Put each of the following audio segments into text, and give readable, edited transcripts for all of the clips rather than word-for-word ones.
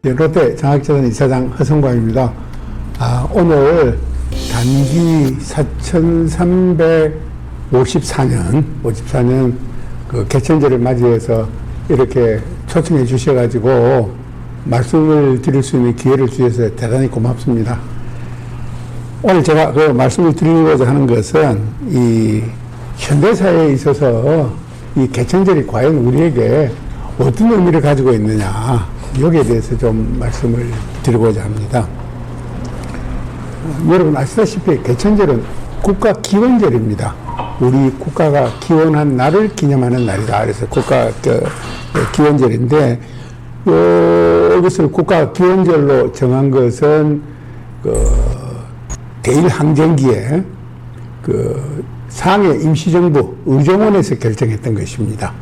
롯데 장학재단 이사장 허성광입니다. 오늘 단기 4354년 그 개천절을 맞이해서 이렇게 초청해 주셔가지고 말씀을 드릴 수 있는 기회를 주셔서 대단히 고맙습니다. 오늘 제가 그 말씀을 드리고자 하는 것은 이 현대사회에 있어서 이 개천절이 과연 우리에게 어떤 의미를 가지고 있느냐, 여기에 대해서 좀 말씀을 드리고자 합니다. 여러분 아시다시피 개천절은 국가 기원절입니다. 우리 국가가 기원한 날을 기념하는 날이다. 그래서 국가 기원절인데, 이것을 국가 기원절로 정한 것은 대일항쟁기에 상해 임시정부 의정원에서 결정했던 것입니다.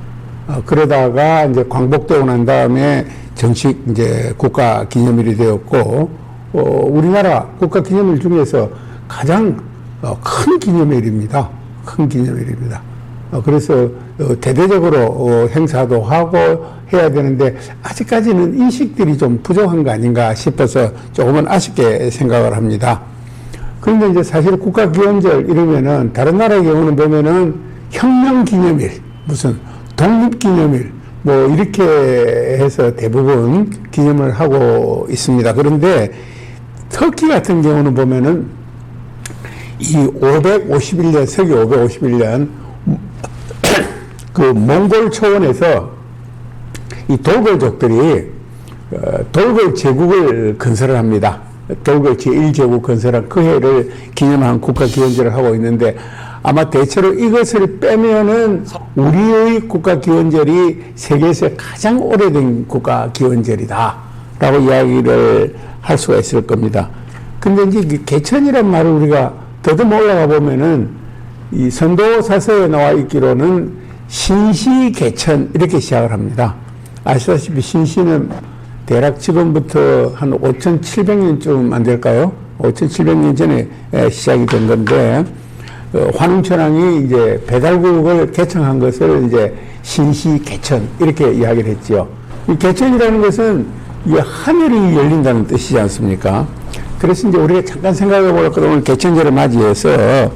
그러다가 이제 광복되고 난 다음에 정식 이제 국가 기념일이 되었고, 우리나라 국가 기념일 중에서 가장 큰 기념일입니다. 큰 기념일입니다. 그래서 대대적으로 행사도 하고 해야 되는데 아직까지는 인식들이 좀 부족한 거 아닌가 싶어서 조금은 아쉽게 생각을 합니다. 그런데 이제 사실 국가 기원절 이러면은 다른 나라의 경우는 보면은 혁명 기념일, 무슨 독립 기념일, 뭐 이렇게 해서 대부분 기념을 하고 있습니다. 그런데 터키 같은 경우는 보면은 이 551년, 서기 551년 그 몽골 초원에서 이 돌골족들이 돌골 제국을 건설을 합니다. 돌골 제1제국 건설한 그 해를 기념한 국가 기원절을 하고 있는데, 아마 대체로 이것을 빼면은 우리의 국가 기원절이 세계에서 가장 오래된 국가 기원절이다 라고 이야기를 할 수가 있을 겁니다. 근데 이제 개천이란 말을 우리가 더듬어 올라가 보면은 이 선도사서에 나와 있기로는 신시개천 이렇게 시작을 합니다. 아시다시피 신시는 대략 지금부터 한 5,700년쯤 안 될까요? 5,700년 전에 시작이 된 건데, 환웅천왕이 이제 배달국을 개청한 것을 이제 신시개천 이렇게 이야기를 했지요. 이 개천이라는 것은 이 하늘이 열린다는 뜻이지 않습니까? 그래서 이제 우리가 잠깐 생각해 볼 것, 오늘 개천절을 맞이해서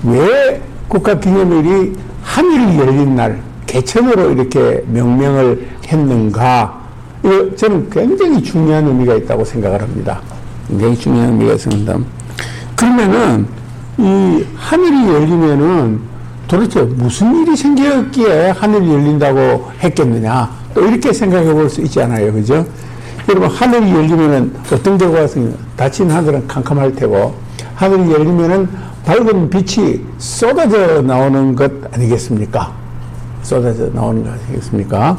왜 국가 기념일이 하늘이 열린 날, 개천으로 이렇게 명명을 했는가? 이거 저는 굉장히 중요한 의미가 있다고 생각을 합니다. 굉장히 중요한 의미가 있습니다. 그러면은 이 하늘이 열리면은 도대체 무슨 일이 생겼기에 하늘이 열린다고 했겠느냐? 또 이렇게 생각해 볼 수 있지 않아요, 그죠? 여러분, 하늘이 열리면은 어떤 결과가 생겨요? 닫힌 하늘은 캄캄할 테고, 하늘이 열리면은 밝은 빛이 쏟아져 나오는 것 아니겠습니까? 쏟아져 나오는 것 아니겠습니까?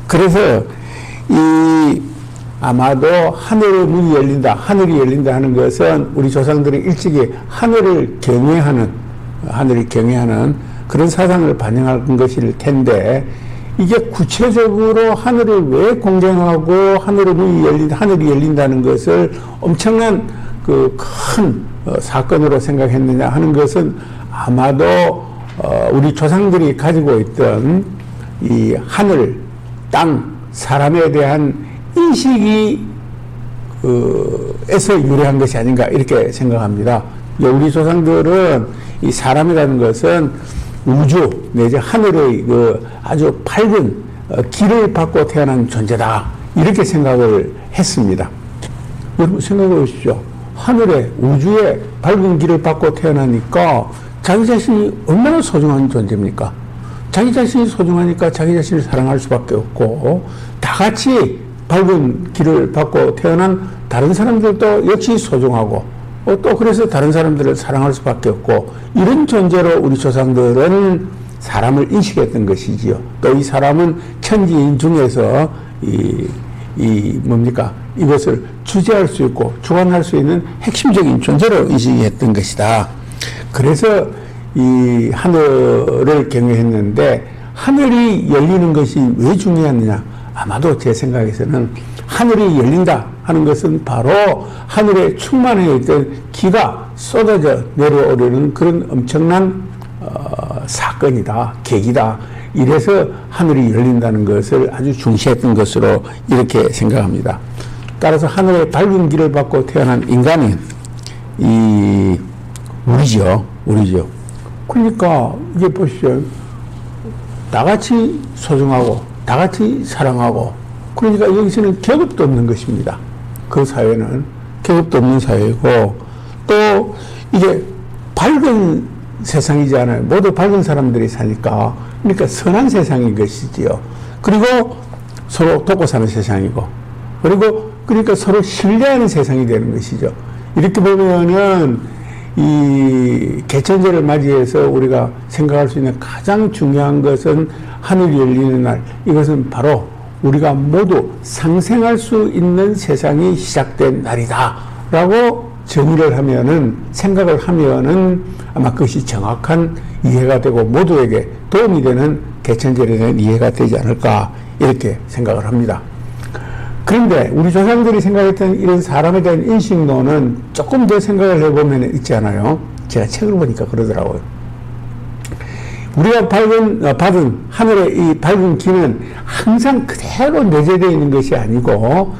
그래서 아마도 하늘의 문이 열린다, 하늘이 열린다 하는 것은 우리 조상들이 일찍이 하늘을 경외하는 그런 사상을 반영한 것일 텐데, 이게 구체적으로 하늘을 왜 공경하고 하늘의 문이 하늘이 열린다는 것을 엄청난 그 큰 사건으로 생각했느냐 하는 것은 아마도 우리 조상들이 가지고 있던 이 하늘, 땅, 사람에 대한 인식이 에서 유래한 것이 아닌가 이렇게 생각합니다. 우리 조상들은 이 사람이라는 것은 우주 내지 하늘의 그 아주 밝은 길을 받고 태어난 존재다, 이렇게 생각을 했습니다. 여러분 생각해 보십시오. 하늘에, 우주에 밝은 길을 받고 태어나니까 자기 자신이 얼마나 소중한 존재입니까? 자기 자신이 소중하니까 자기 자신을 사랑할 수밖에 없고, 다 같이 밝은 길을 받고 태어난 다른 사람들도 역시 소중하고, 또 그래서 다른 사람들을 사랑할 수밖에 없고, 이런 존재로 우리 조상들은 사람을 인식했던 것이지요. 또 이 사람은 천지인 중에서 이것을 주재할 수 있고 주관할 수 있는 핵심적인 존재로 인식했던 것이다. 그래서 이 하늘을 경외했는데, 하늘이 열리는 것이 왜 중요하느냐? 아마도 제 생각에서는 하늘이 열린다 하는 것은 바로 하늘에 충만해 있던 기가 쏟아져 내려오려는 그런 엄청난 사건이다, 계기다, 이래서 하늘이 열린다는 것을 아주 중시했던 것으로 이렇게 생각합니다. 따라서 하늘의 밝은 길을 받고 태어난 인간은 우리죠. 그러니까 이게 보십시오. 다같이 소중하고 다같이 사랑하고, 그러니까 여기서는 계급도 없는 것입니다. 그 사회는 계급도 없는 사회이고, 또 이게 밝은 세상이잖아요. 모두 밝은 사람들이 사니까. 그러니까 선한 세상인 것이지요. 그리고 서로 돕고 사는 세상이고, 그리고 그러니까 서로 신뢰하는 세상이 되는 것이죠. 이렇게 보면은 이 개천절을 맞이해서 우리가 생각할 수 있는 가장 중요한 것은 하늘이 열리는 날, 이것은 바로 우리가 모두 상생할 수 있는 세상이 시작된 날이다 라고 정의를 하면은, 생각을 하면은 아마 그것이 정확한 이해가 되고 모두에게 도움이 되는 개천절에 대한 이해가 되지 않을까, 이렇게 생각을 합니다. 그런데 우리 조상들이 생각했던 이런 사람에 대한 인식론은 조금 더 생각을 해보면 있잖아요. 제가 책을 보니까 그러더라고요. 우리가 받은 하늘의 이 밝은 기는 항상 그대로 내재되어 있는 것이 아니고,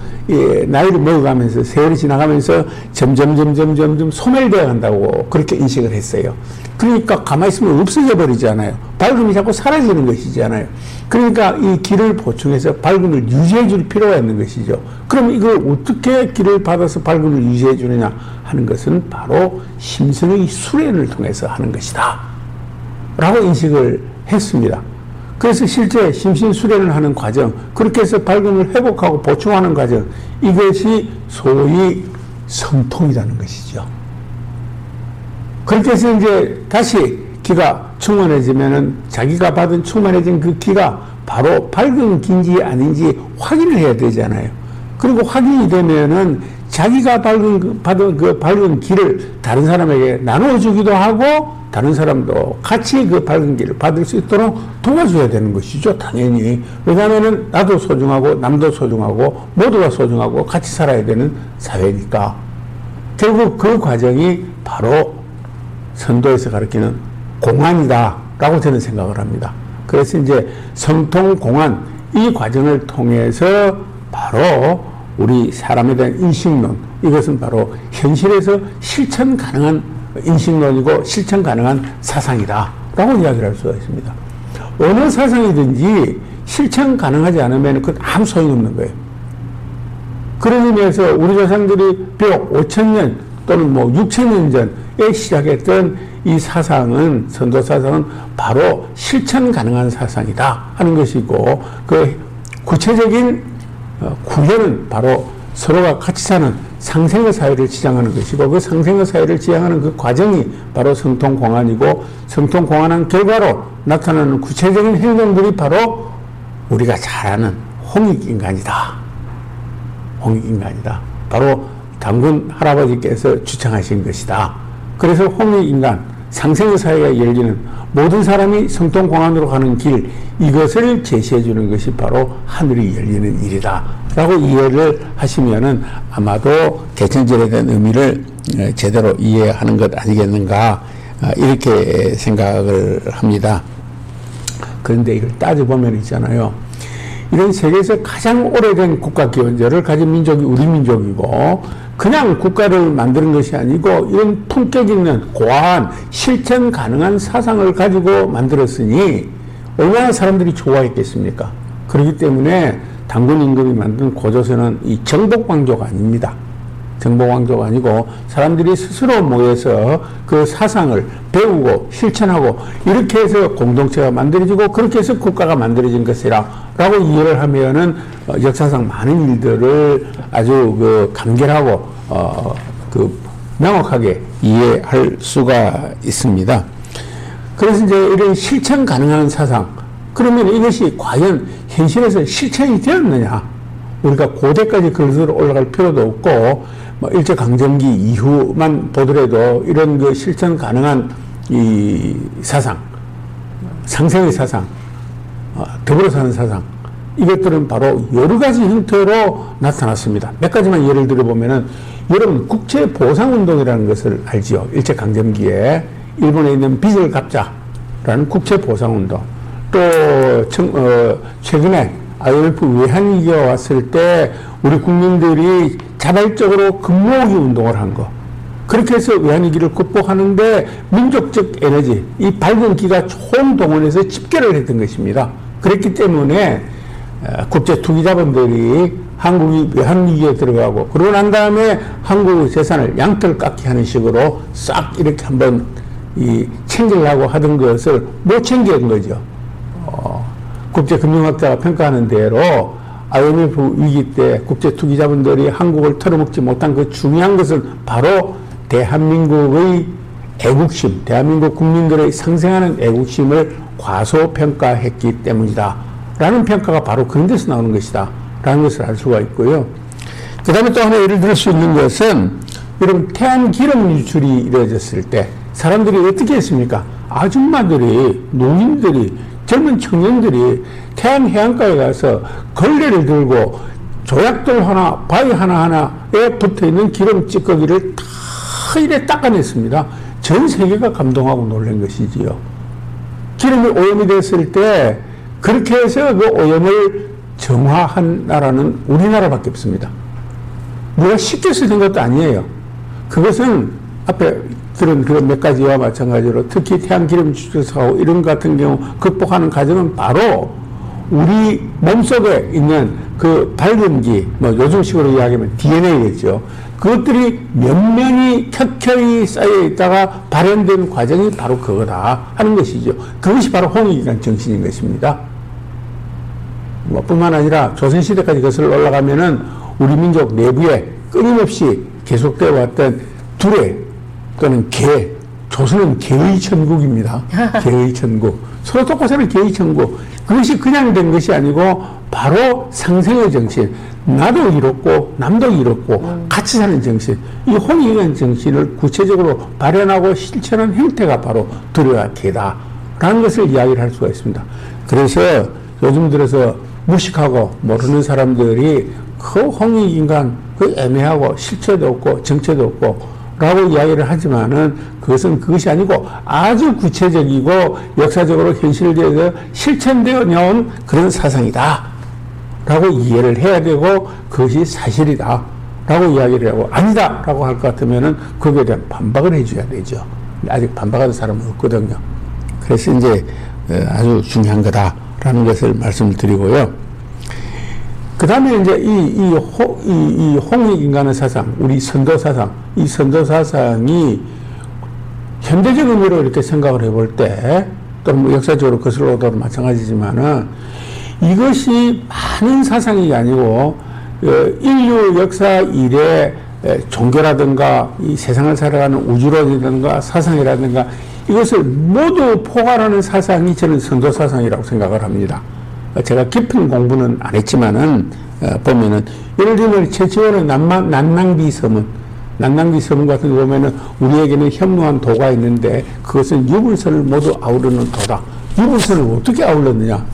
나이를 먹어가면서, 세월이 지나가면서 점점 소멸되어 간다고 그렇게 인식을 했어요. 그러니까 가만히 있으면 없어져 버리잖아요. 밝음이 자꾸 사라지는 것이잖아요. 그러니까 이 길을 보충해서 밝음을 유지해 줄 필요가 있는 것이죠. 그럼 이걸 어떻게 길을 받아서 밝음을 유지해 주느냐 하는 것은 바로 심선의 수련을 통해서 하는 것이다 라고 인식을 했습니다. 그래서 실제 심신수련을 하는 과정, 그렇게 해서 밝음을 회복하고 보충하는 과정, 이것이 소위 성통이라는 것이죠. 그렇게 해서 이제 다시 기가 충만해지면은 자기가 받은 충만해진 그 기가 바로 밝은 기인지 아닌지 확인을 해야 되잖아요. 그리고 확인이 되면은 자기가 받은 그 밝은 기를 다른 사람에게 나눠주기도 하고, 다른 사람도 같이 그 밝은 길을 받을 수 있도록 도와줘야 되는 것이죠, 당연히. 왜냐하면 나도 소중하고 남도 소중하고 모두가 소중하고 같이 살아야 되는 사회니까. 결국 그 과정이 바로 선도에서 가르치는 공안이다 라고 저는 생각을 합니다. 그래서 이제 성통공안, 이 과정을 통해서 바로 우리 사람에 대한 인식론, 이것은 바로 현실에서 실천 가능한 인식론이고 실천 가능한 사상이다 라고 이야기를 할 수가 있습니다. 어느 사상이든지 실천 가능하지 않으면 그건 아무 소용이 없는 거예요. 그런 의미에서 우리 조상들이 비록 5,000년 또는 뭐 6,000년 전에 시작했던 이 사상은, 선도 사상은 바로 실천 가능한 사상이다 하는 것이고, 그 구체적인 구현은 바로 서로가 같이 사는 상생의 사회를 지향하는 것이고, 그 상생의 사회를 지향하는 그 과정이 바로 성통공안이고, 성통공안한 결과로 나타나는 구체적인 행동들이 바로 우리가 잘 아는 홍익인간이다. 홍익인간이다. 바로 단군 할아버지께서 주창하신 것이다. 그래서 홍익인간, 상생의 사회가 열리는 모든 사람이 성통공안으로 가는 길, 이것을 제시해 주는 것이 바로 하늘이 열리는 일이다 라고 이해를 하시면은 아마도 개천절에 대한 의미를 제대로 이해하는 것 아니겠는가, 이렇게 생각을 합니다. 그런데 이걸 따져보면 있잖아요. 이런 세계에서 가장 오래된 국가기원절을 가진 민족이 우리 민족이고, 그냥 국가를 만드는 것이 아니고 이런 품격 있는 고아한 실천 가능한 사상을 가지고 만들었으니 얼마나 사람들이 좋아했겠습니까? 그렇기 때문에 단군 임금이 만든 고조선은 이 정복왕조가 아닙니다. 정복왕조가 아니고 사람들이 스스로 모여서 그 사상을 배우고 실천하고 이렇게 해서 공동체가 만들어지고 그렇게 해서 국가가 만들어진 것이라 라고 이해를 하면은 역사상 많은 일들을 아주 그 간결하고 그 명확하게 이해할 수가 있습니다. 그래서 이제 이런 실천 가능한 사상, 그러면 이것이 과연 현실에서 실천이 되었느냐? 우리가 고대까지 그것으로 올라갈 필요도 없고, 뭐 일제강점기 이후만 보더라도 이런 그 실천 가능한 이 사상, 상생의 사상, 더불어 사는 사상, 이것들은 바로 여러 가지 형태로 나타났습니다. 몇 가지만 예를 들어보면은, 여러분 국제보상운동이라는 것을 알지요? 일제강점기에 일본에 있는 빚을 갚자라는 국제보상운동, 최근에 IMF 외환위기가 왔을 때 우리 국민들이 자발적으로 근무하기 운동을 한 거. 그렇게 해서 외환위기를 극복하는데 민족적 에너지, 이 밝은 기가 총동원해서 집결을 했던 것입니다. 그랬기 때문에 국제 투기자본들이 한국이 외환위기에 들어가고 그러고 난 다음에 한국의 재산을 양털 깎기 하는 식으로 싹 이렇게 한번 챙기려고 하던 것을 못 챙긴 거죠. 국제금융학자가 평가하는 대로 IMF 위기 때 국제투기자본들이 한국을 털어먹지 못한 그 중요한 것은 바로 대한민국의 애국심, 대한민국 국민들의 상생하는 애국심을 과소평가했기 때문이다. 라는 평가가 바로 그런 데서 나오는 것이다. 라는 것을 알 수가 있고요. 그 다음에 또 하나 예를 들 수 있는 것은 여러분 태양기름 유출이 이루어졌을 때 사람들이 어떻게 했습니까? 아줌마들이, 노인들이, 젊은 청년들이 태안 해안가에 가서 걸레를 들고 조약돌 하나, 바위 하나하나에 붙어있는 기름 찌꺼기를 다 이래 닦아냈습니다. 전 세계가 감동하고 놀란 것이지요. 기름이 오염이 됐을 때 그렇게 해서 그 오염을 정화한 나라는 우리나라밖에 없습니다. 누가 시켜서 된 것도 아니에요. 그것은 앞에 그런 몇 가지와 마찬가지로 특히 태양기름 추출사고 이런 같은 경우 극복하는 과정은 바로 우리 몸속에 있는 그 밝은기, 요즘식으로 이야기하면 DNA겠죠. 그것들이 면면이 켜켜이 쌓여 있다가 발현된 과정이 바로 그거다 하는 것이죠. 그것이 바로 홍익이라는 정신인 것입니다. 뿐만 아니라 조선시대까지 거슬러 올라가면은 우리 민족 내부에 끊임없이 계속되어 왔던 두레 또는 개, 조선은 개의 천국입니다. 개의 천국. 서로 똑같이 사는 개의 천국. 그것이 그냥 된 것이 아니고 바로 상생의 정신. 나도 이롭고 남도 이롭고 같이 사는 정신. 이 홍익이라는 정신을 구체적으로 발현하고 실천한 형태가 바로 두레와 개다. 라는 것을 이야기를 할 수가 있습니다. 그래서 요즘 들어서 무식하고 모르는 사람들이 그 홍익인간 그 애매하고 실체도 없고 정체도 없고 라고 이야기를 하지만은 그것은 그것이 아니고 아주 구체적이고 역사적으로 현실되어서 실천되어 나온 그런 사상이다 라고 이해를 해야 되고 그것이 사실이다 라고 이야기를 하고 아니다 라고 할 것 같으면은 거기에 대한 반박을 해줘야 되죠. 아직 반박하는 사람은 없거든요. 그래서 이제 아주 중요한 거다라는 것을 말씀을 드리고요. 그 다음에 이제 이 홍익인간의 사상, 우리 선도사상, 이 선도사상이 현대적 의미로 이렇게 생각을 해볼 때, 또는 역사적으로 거슬러 오더라도 마찬가지지만은 이것이 많은 사상이 아니고, 인류 역사 이래 종교라든가 이 세상을 살아가는 우주론이라든가 사상이라든가 이것을 모두 포괄하는 사상이 저는 선도사상이라고 생각을 합니다. 제가 깊은 공부는 안 했지만은, 보면은, 예를 들면, 최치원의 난낭비 서문 같은 거 보면은, 우리에게는 현무한 도가 있는데, 그것은 유불선을 모두 아우르는 도다. 유불선을 어떻게 아울렀느냐?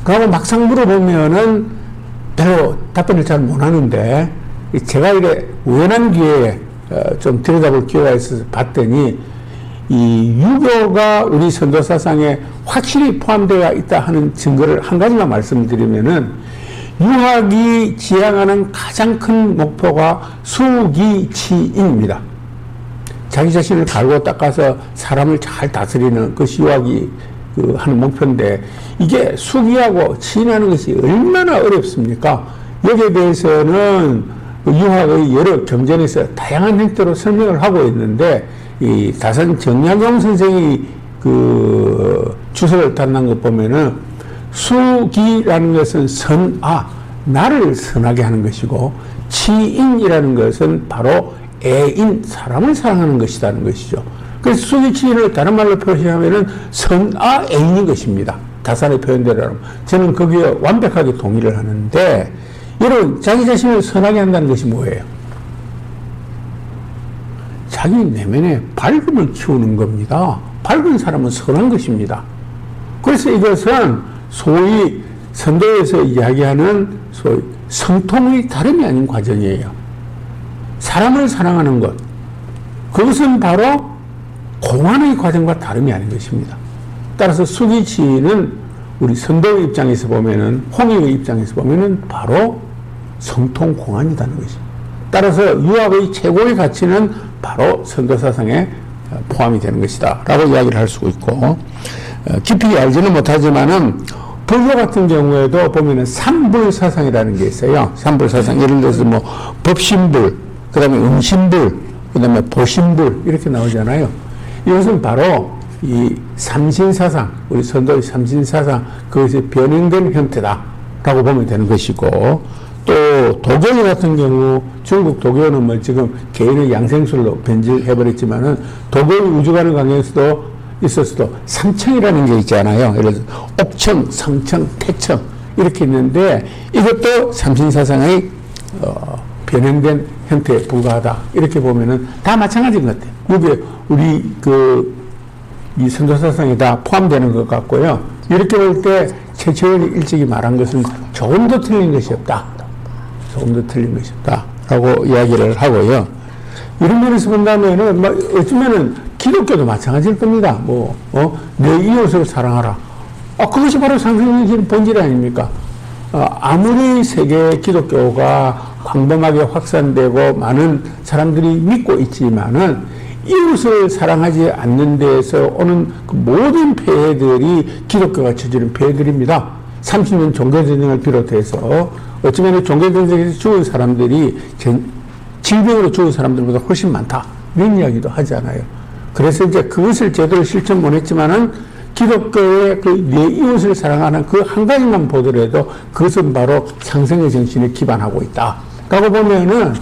그러고 막상 물어보면은, 별로 답변을 잘 못하는데, 제가 이래 우연한 기회에 좀 들여다볼 기회가 있어서 봤더니, 이 유교가 우리 선도사상에 확실히 포함되어 있다 하는 증거를 한 가지만 말씀드리면은 유학이 지향하는 가장 큰 목표가 수기치인입니다. 자기 자신을 갈고 닦아서 사람을 잘 다스리는 것이 유학이 하는 목표인데 이게 수기하고 치인하는 것이 얼마나 어렵습니까? 여기에 대해서는 유학의 여러 경전에서 다양한 형태로 설명을 하고 있는데 이 다산 정약용 선생이 주석을担난 것 보면은 수기라는 것은 나를 선하게 하는 것이고 치인이라는 것은 바로 애인, 사람을 사랑하는 것이라는 것이죠. 그래서 수기치인을 다른 말로 표시하면은 애인인 것입니다. 다산의 표현대로. 저는 거기에 완벽하게 동의를 하는데 여러분, 자기 자신을 선하게 한다는 것이 뭐예요? 자기 내면에 밝음을 키우는 겁니다. 밝은 사람은 선한 것입니다. 그래서 이것은 소위 선도에서 이야기하는 소위 성통의 다름이 아닌 과정이에요. 사람을 사랑하는 것, 그것은 바로 공안의 과정과 다름이 아닌 것입니다. 따라서 수기치인은 우리 선도의 입장에서 보면은, 홍익의 입장에서 보면은 바로 성통공안이라는 것입니다. 따라서 유학의 최고의 가치는 바로 선도사상에 포함이 되는 것이다 라고 이야기를 할 수가 있고, 깊이 알지는 못하지만은 불교 같은 경우에도 보면은 삼불사상이라는 게 있어요. 삼불사상. 예를 들어서 뭐 법신불, 그 다음에 음신불, 그 다음에 보신불 이렇게 나오잖아요. 이것은 바로 이 삼신사상, 우리 선도의 삼신사상, 그것이 변형된 형태다라고 보면 되는 것이고, 또 도교 같은 경우, 중국 도교는 뭐 지금 개인의 양생술로 변질해버렸지만은 도교의 우주관을 강의에서도 있었어도 삼청이라는 게 있잖아요. 예를 들어서 옥청, 성청, 태청 이렇게 있는데 이것도 삼신사상의 변형된 형태에 불과하다 이렇게 보면은 다 마찬가지인 것 같아요. 여기에 우리 이 선도사상이 다 포함되는 것 같고요. 이렇게 볼 때 최채원이 일찍이 말한 것은 조금도 틀린 것이 없다. 조금도 틀린 것이 없다. 라고 이야기를 하고요. 이런 면에서 본다면은, 어쩌면은 기독교도 마찬가지일 겁니다. 내 이웃을 사랑하라. 그것이 바로 상승의 본질 아닙니까? 아무리 세계 기독교가 광범하게 확산되고 많은 사람들이 믿고 있지만은 이웃을 사랑하지 않는 데에서 오는 그 모든 폐해들이 기독교가 저지른 폐해들입니다. 30년 종교전쟁을 비롯해서 어쩌면 종교전쟁에서 죽은 사람들이 질병으로 죽은 사람들보다 훨씬 많다. 이런 이야기도 하잖아요. 그래서 이제 그것을 제대로 실천 못했지만은 기독교의 그 내 이웃을 사랑하는 그 한 가지만 보더라도 그것은 바로 상생의 정신에 기반하고 있다. 라고 보면은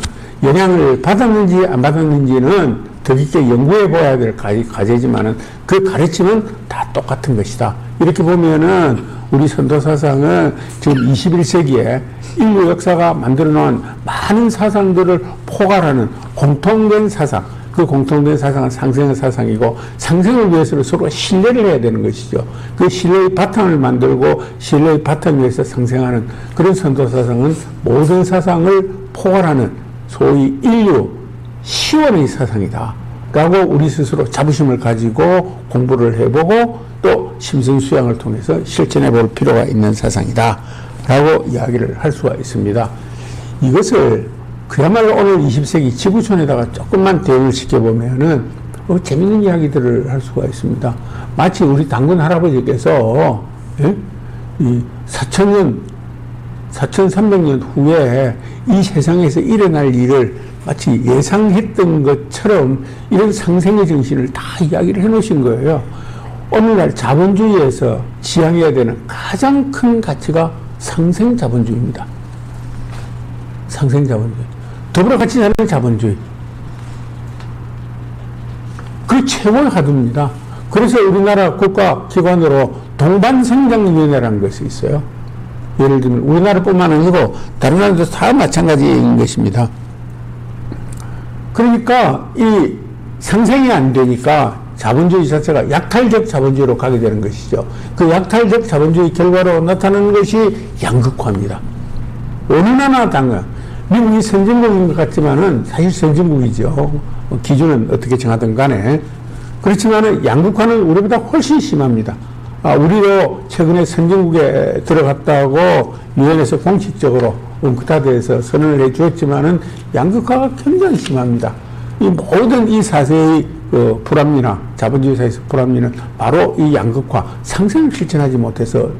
영향을 받았는지 안 받았는지는 더 깊게 연구해 봐야 될 과제지만은 그 가르침은 다 똑같은 것이다. 이렇게 보면은 우리 선도사상은 지금 21세기에 인류 역사가 만들어 놓은 많은 사상들을 포괄하는 공통된 사상, 그 공통된 사상은 상생의 사상이고 상생을 위해서는 서로 신뢰를 해야 되는 것이죠. 그 신뢰의 바탕을 만들고 신뢰의 바탕 위에서 상생하는 그런 선도사상은 모든 사상을 포괄하는 소위 인류 시원의 사상이다 라고 우리 스스로 자부심을 가지고 공부를 해보고 또 심성수양을 통해서 실천해 볼 필요가 있는 사상이다 라고 이야기를 할 수가 있습니다. 이것을 그야말로 오늘 20세기 지구촌에다가 조금만 대응을 시켜보면은 재밌는 이야기들을 할 수가 있습니다. 마치 우리 당군 할아버지께서 이 4,300년 후에 이 세상에서 일어날 일을 마치 예상했던 것처럼 이런 상생의 정신을 다 이야기를 해 놓으신 거예요. 오늘날 자본주의에서 지향해야 되는 가장 큰 가치가 상생자본주의입니다. 상생자본주의. 더불어 같이 사는 자본주의. 그 최고의 화두입니다. 그래서 우리나라 국가기관으로 동반성장위원회라는 것이 있어요. 예를 들면 우리나라뿐만 아니고 다른 나라도 다 마찬가지인 것입니다. 그러니까 이 상생이 안 되니까 자본주의 자체가 약탈적 자본주의로 가게 되는 것이죠. 그 약탈적 자본주의 결과로 나타나는 것이 양극화입니다. 어느 나라나 당연 미국이 선진국인 것 같지만은 사실 선진국이죠. 기준은 어떻게 정하든 간에. 그렇지만은 양극화는 우리보다 훨씬 심합니다. 우리도 최근에 선진국에 들어갔다고 유엔에서 공식적으로 UNCTAD에서 선언을 해 주었지만은 양극화가 굉장히 심합니다. 이 모든 이 사세의 불합리나 자본주의 사회에서 불합리는 바로 이 양극화, 상생을 실천하지 못해서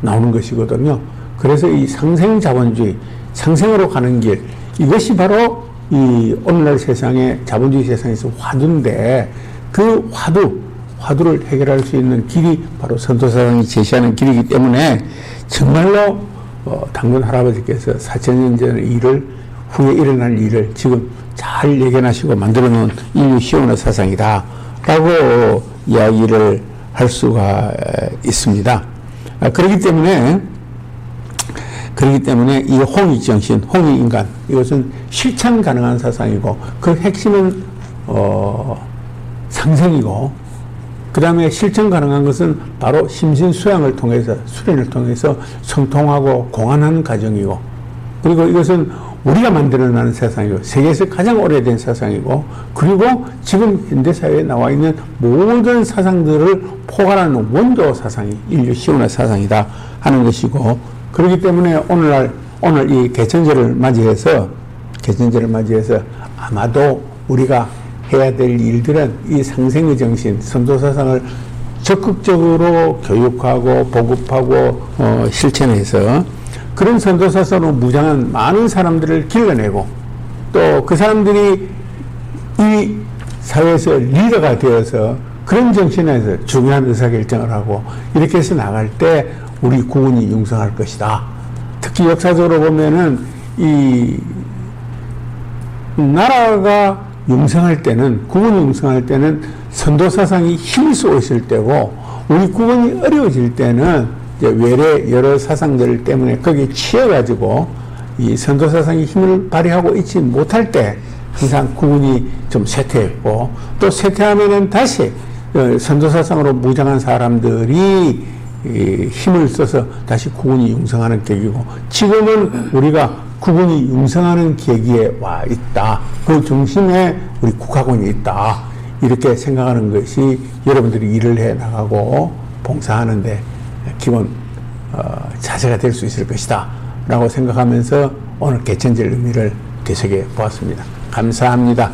나오는 것이거든요. 그래서 이 상생 자본주의, 상생으로 가는 길, 이것이 바로 이 오늘날 세상에 자본주의 세상에서 화두인데 그 화두를 해결할 수 있는 길이 바로 선도사상이 제시하는 길이기 때문에 정말로 당군 할아버지께서 4,000년 전의 일을 후에 일어날 일을 지금 잘 예견하시고 만들어 놓은 인류 시온의 사상이다 라고 이야기를 할 수가 있습니다. 그렇기 때문에 이 홍익정신, 홍익인간 이것은 실천 가능한 사상이고 그 핵심은 상생이고 그 다음에 실천 가능한 것은 바로 심신수양을 통해서 수련을 통해서 성통하고 공안하는 과정이고 그리고 이것은 우리가 만들어내는 사상이고 세계에서 가장 오래된 사상이고 그리고 지금 현대사회에 나와 있는 모든 사상들을 포괄하는 원조 사상이 인류 시온의 사상이다 하는 것이고 그렇기 때문에 오늘 이 개천절을 맞이해서 아마도 우리가 해야 될 일들은 이 상생의 정신, 선도사상을 적극적으로 교육하고 보급하고 실천해서 그런 선도사상으로 무장한 많은 사람들을 길러내고 또 그 사람들이 이 사회에서 리더가 되어서 그런 정신에서 중요한 의사결정을 하고 이렇게 해서 나갈 때 우리 국군이 융성할 것이다. 특히 역사적으로 보면은 이 나라가 융성할 때는 국군이 융성할 때는 선도사상이 힘을 쓰고 있을 때고 우리 국군이 어려워질 때는 이제 외래 여러 사상들 때문에 거기에 치여가지고 이 선도사상이 힘을 발휘하고 있지 못할 때 항상 국군이 좀 쇠퇴했고 또 쇠퇴하면은 다시 선도사상으로 무장한 사람들이 힘을 써서 다시 국군이 융성하는 계기고 지금은 우리가 국군이 융성하는 계기에 와 있다. 그 중심에 우리 국가군이 있다. 이렇게 생각하는 것이 여러분들이 일을 해 나가고 봉사하는데 기본 자세가 될 수 있을 것이다 라고 생각하면서 오늘 개천절 의미를 되새겨 보았습니다. 감사합니다.